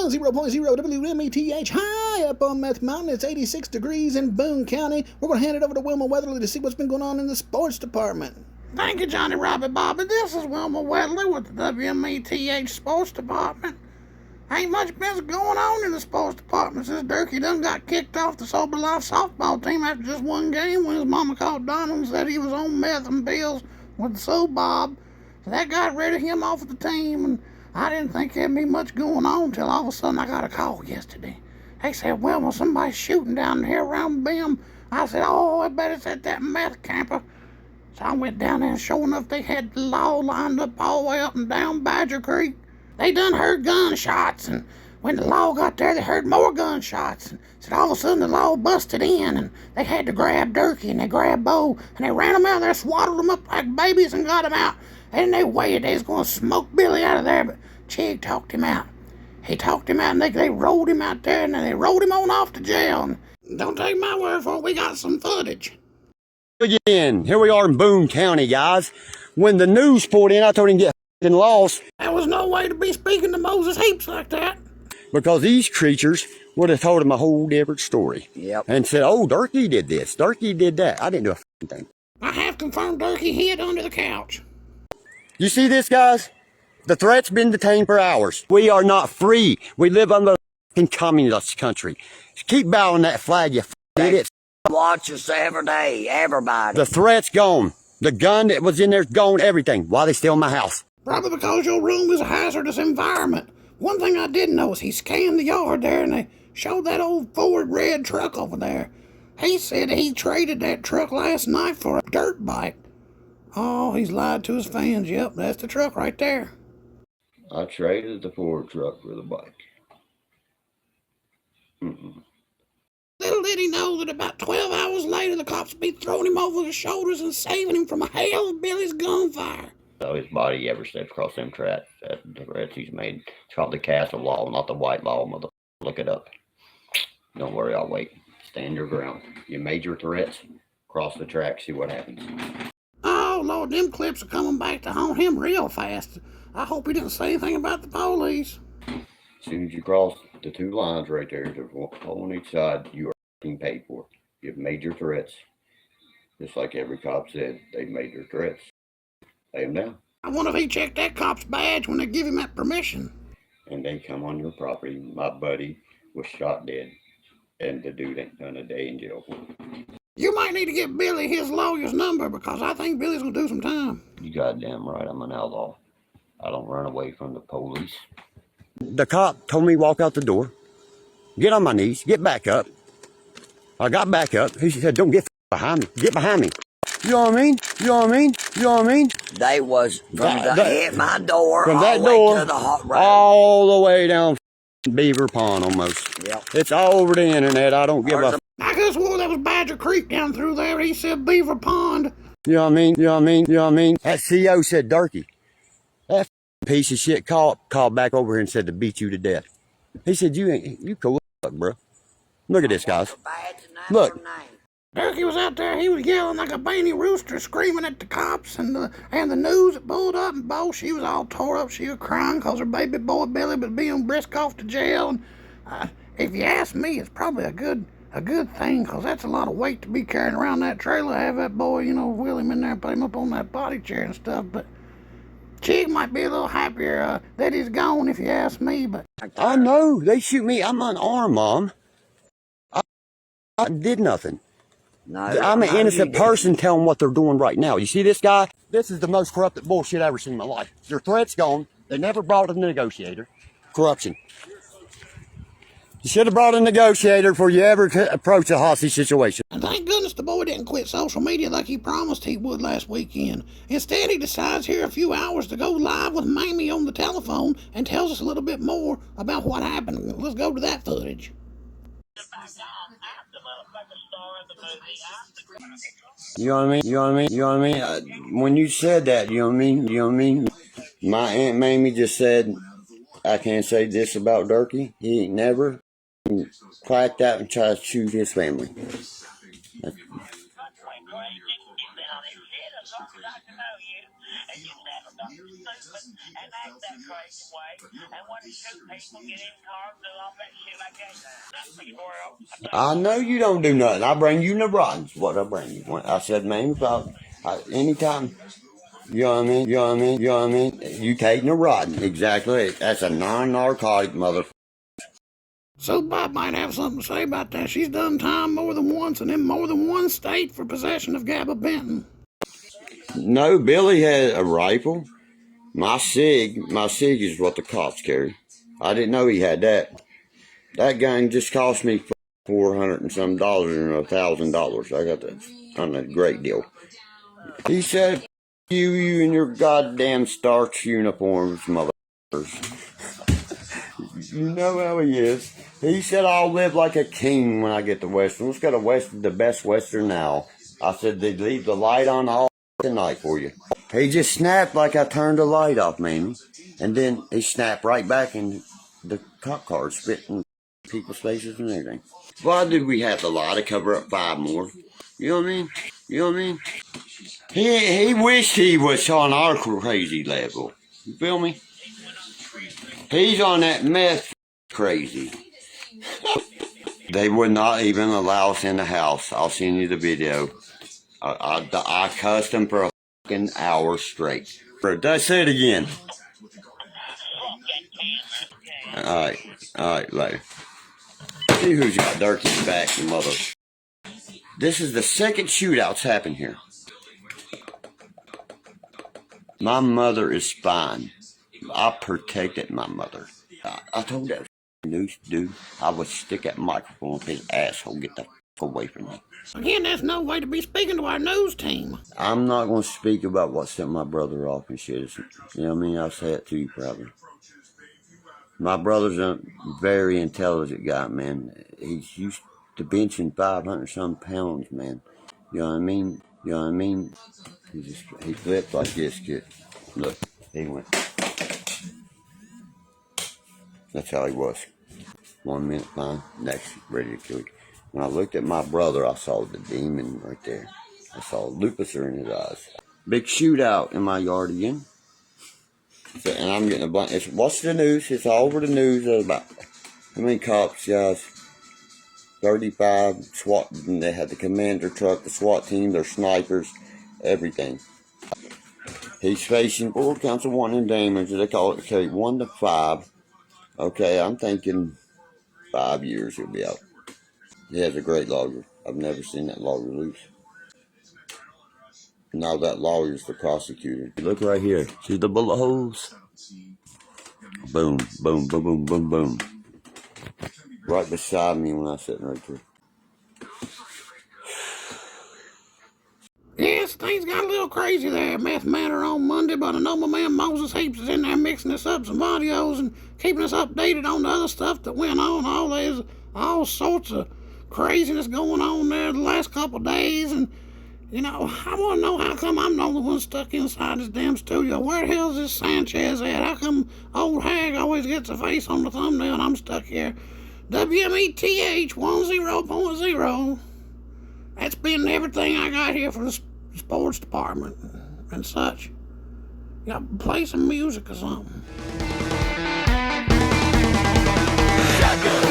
10.0 WMETH high up on Meth Mountain. It's 86 degrees in Boone County. We're going to hand it over to Wilma Weatherly to see what's been going on in the sports department. Thank you, Johnny Robbie Bobby. This is Wilma Weatherly with the WMETH sports department. Ain't much been going on in the sports department since Derkie done got kicked off the Sober Life softball team after just one game when his mama called Donald and said he was on meth and pills with the Soul Bob. So that got rid of him off of the team, and I didn't think there'd be much going on till all of a sudden I got a call yesterday. They said, well, somebody's shooting down here around Bim. I said, oh, I bet it's at that meth camper. So I went down there, and sure enough, they had the law lined up all the way up and down Badger Creek. They done heard gunshots, and when the law got there, they heard more gunshots. And said all of a sudden the law busted in, and they had to grab Derkie, and they grabbed Bo, and they ran them out there, swaddled them up like babies, and got them out. And they waited, they was going to smoke Billy out of there, but Chig talked him out. He talked him out, and they rolled him out there, and then they rolled him on off to jail. And don't take my word for it, we got some footage. Again, here we are in Boone County, guys. When the news poured in, I told him to get lost. There was no way to be speaking to Moses Heaps like that. Because these creatures would have told him a whole different story. Yep. And said, oh, Derkie did this, Derkie did that. I didn't do a thing. I have confirmed Derkie hid under the couch. You see this, guys? The threat's been detained for hours. We are not free. We live under a communist country. Keep bowing that flag, you idiots. Watch us every day, everybody. The threat's gone. The gun that was in there's gone, everything. Why are they still in my house? Probably because your room is a hazardous environment. One thing I did know is he scanned the yard there, and they showed that old Ford red truck over there. He said he traded that truck last night for a dirt bike. Oh, he's lied to his fans. Yep, that's the truck right there. I traded the Ford truck for the bike. Little did he know that about 12 hours later, the cops would be throwing him over his shoulders and saving him from a hail of Billy's gunfire. So his body ever steps across them tracks, the threats he's made. It's called the castle law, not the white law, mother. Look it up. Don't worry, I'll wait. Stand your ground. You made your threats. Cross the track, see what happens. Oh, Lord, them clips are coming back to haunt him real fast. I hope he didn't say anything about the police. As soon as you cross the two lines right there, there's one on each side, you are being paid for. You've made your threats. Just like every cop said, they made their threats. Lay them down. I wonder if he checked that cop's badge when they give him that permission. And they come on your property. My buddy was shot dead, and the dude ain't done a day in jail for it. You might need to get Billy his lawyer's number, because I think Billy's gonna do some time. You goddamn right, I'm an outlaw. I don't run away from the police. The cop told me to walk out the door, get on my knees, get back up. I got back up. He said, don't get behind me. Get behind me. You know what I mean? You know what I mean? You know what I mean? They was hit my door from all that the way door to the hot road. all the way down Beaver Pond almost. Yep. It's all over the internet. I don't give a. I could have swore that was Badger Creek down through there. He said Beaver Pond. You know what I mean? You know what I mean? You know what I mean? That CO said Derkie. That piece of shit called back over here and said to beat you to death. He said, you cool up, bro. Look at this, guys. Look. Derkie was out there, he was yelling like a banny rooster, screaming at the cops and the news that pulled up, and Bo, she was all tore up. She was crying because her baby boy Billy was being brisked off to jail. And if you ask me, it's probably a good thing, because that's a lot of weight to be carrying around that trailer. Have that boy, wheel him in there and put him up on that body chair and stuff. But Chig might be a little happier that he's gone, if you ask me. But I know they shoot me. I'm unarmed, Mom. I did nothing. No, I'm an innocent person telling what they're doing right now. You see this guy? This is the most corrupted bullshit I've ever seen in my life. Their threat's gone. They never brought a negotiator. Corruption. You should have brought a negotiator before you ever approach a hostage situation. And thank goodness the boy didn't quit social media like he promised he would last weekend. Instead, he decides here a few hours to go live with Mamie on the telephone and tells us a little bit more about what happened. Let's go to that footage. You know what I mean? You know what I mean? You know what I mean? When you said that, you know what I mean? You know what I mean? My Aunt Mamie just said, I can't say this about Derkie. He ain't never cracked out and tried to shoot his family. stupid and act that crazy way. And when the two people get in cars and all that shit like that, nothing, squirrel. I know you don't do nothing. I bring you the rottens. What I bring you. I said, man, about anytime. You know what I mean? You know what I mean? You know what I mean? You taking a rotten. Exactly. That's a non-narcotic mother. So Bob might have something to say about that. She's done time more than once and in more than one state for possession of gabapentin. No, Billy had a rifle. My SIG is what the cops carry. I didn't know he had that. That gun just cost me $400 and some dollars and $1,000. I got that on a great deal. He said, you and your goddamn starch uniforms, motherfuckers. You know how he is. He said, I'll live like a king when I get to Western. Let's go to Western, the best Western now. I said, they'd leave the light on all night for you. He just snapped like I turned the light off, Mamie. And then he snapped right back and the cop car spit in people's faces and everything. Why did we have to lie to cover up 5 more? You know what I mean? You know what I mean? He wished he was on our crazy level. You feel me? He's on that meth crazy. They would not even allow us in the house. I'll send you the video. I cussed him for a fucking hour straight. Let's say it again. Alright, later. See who's got Derkie's back, the mother. This is the second shootout's happened here. My mother is fine. I protected my mother. I told that news dude I would stick that microphone up his asshole. Get the fuck away from me. Again, that's no way to be speaking to our news team. I'm not going to speak about what sent my brother off and shit. You know what I mean? I'll say it to you probably. My brother's a very intelligent guy, man. He's used to benching 500-some pounds, man. You know what I mean? You know what I mean? He flipped like this, kid. Look, he went. That's how he was. 1 minute fine, next ready to kill you. When I looked at my brother, I saw the demon right there. I saw Lucifer in his eyes. Big shootout in my yard again. So, and I'm getting a bunch. What's the news? It's all over the news about how many cops, guys. 35 SWAT. And they had the commander truck, the SWAT team, their snipers, everything. He's facing 4 counts of wanton damage. They call it carry 1 to 5. Okay, I'm thinking 5 years he'll be out. He has a great lawyer. I've never seen that lawyer loose. Now that lawyer's the prosecutor. Look right here. See the bullet holes? Boom, boom, boom, boom, boom, boom. Right beside me when I was sitting right there. Yes, things got a little crazy there at Meth Manor on Monday, but I know my man Moses Heaps is in there mixing us up some audios and keeping us updated on the other stuff that went on. There's all sorts of craziness going on there the last couple days, and you know, I want to know how come I'm the only one stuck inside this damn studio. Where the hell's this Sanchez at? How come old Hag always gets a face on the thumbnail and I'm stuck here? WMETh 10.0. That's been everything I got here for the sports department and such. You gotta play some music or something. Shotgun.